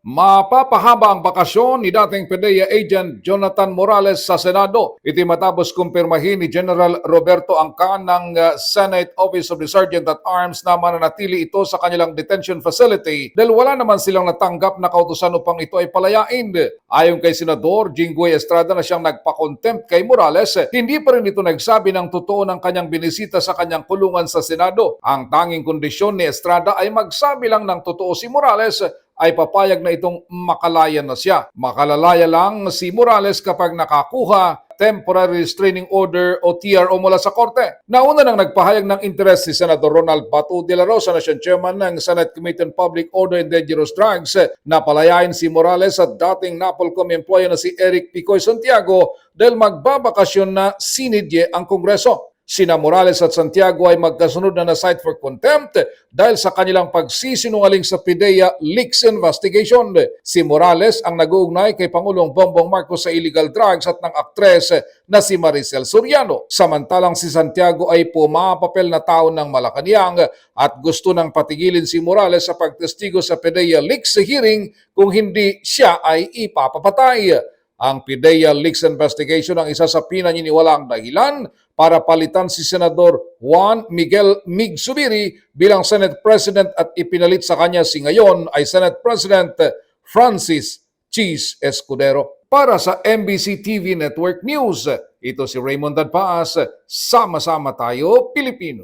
Mapapahaba ang bakasyon ni dating PDEA agent Jonathan Morales sa Senado. Iti matapos kumpirmahin ni General Roberto Angcan ng Senate Office of the Sergeant at Arms na mananatili ito sa kanilang detention facility dahil wala naman silang natanggap na kautusan upang ito ay palayain. Ayon kay Senador Jinggoy Estrada na siyang nagpa-contempt kay Morales, hindi pa rin ito nagsabi ng totoo ng kanyang binisita sa kanyang kulungan sa Senado. Ang tanging kondisyon ni Estrada ay magsabi lang ng totoo si Morales ay papayag na itong makalaya na siya. Makalalaya lang si Morales kapag nakakuha temporary restraining order o TRO mula sa korte. Nauna nang nagpahayag ng interes si Senator Ronald Bato de la Rosa na siyang chairman ng Senate Committee on Public Order and Dangerous Drugs na palayain si Morales at dating NAPOLCOM employee na si Eric Picoy Santiago dahil magbabakasyon na sinidye ang Kongreso. Sina Morales at Santiago ay magkasunod na na-cite for contempt dahil sa kanilang pagsisinungaling sa PDEA leaks investigation. Si Morales ang nag-uugnay kay Pangulong Bongbong Marcos sa illegal drugs at ng aktres na si Maricel Soriano. Samantalang si Santiago ay pumapapel na tao ng Malacanang at gusto nang patigilin si Morales sa pagtestigo sa PDEA leaks hearing kung hindi siya ay ipapapatay. Ang PDEA leaks investigation ang isa sa pinaniniwalaang dahilan para palitan si Senador Juan Miguel Mig Zubiri bilang Senate President at ipinalit sa kanya si ngayon ay Senate President Francis Cheese Escudero. Para sa MBC TV Network News, ito si Raymond Dadpaas, sama-sama tayo Pilipino.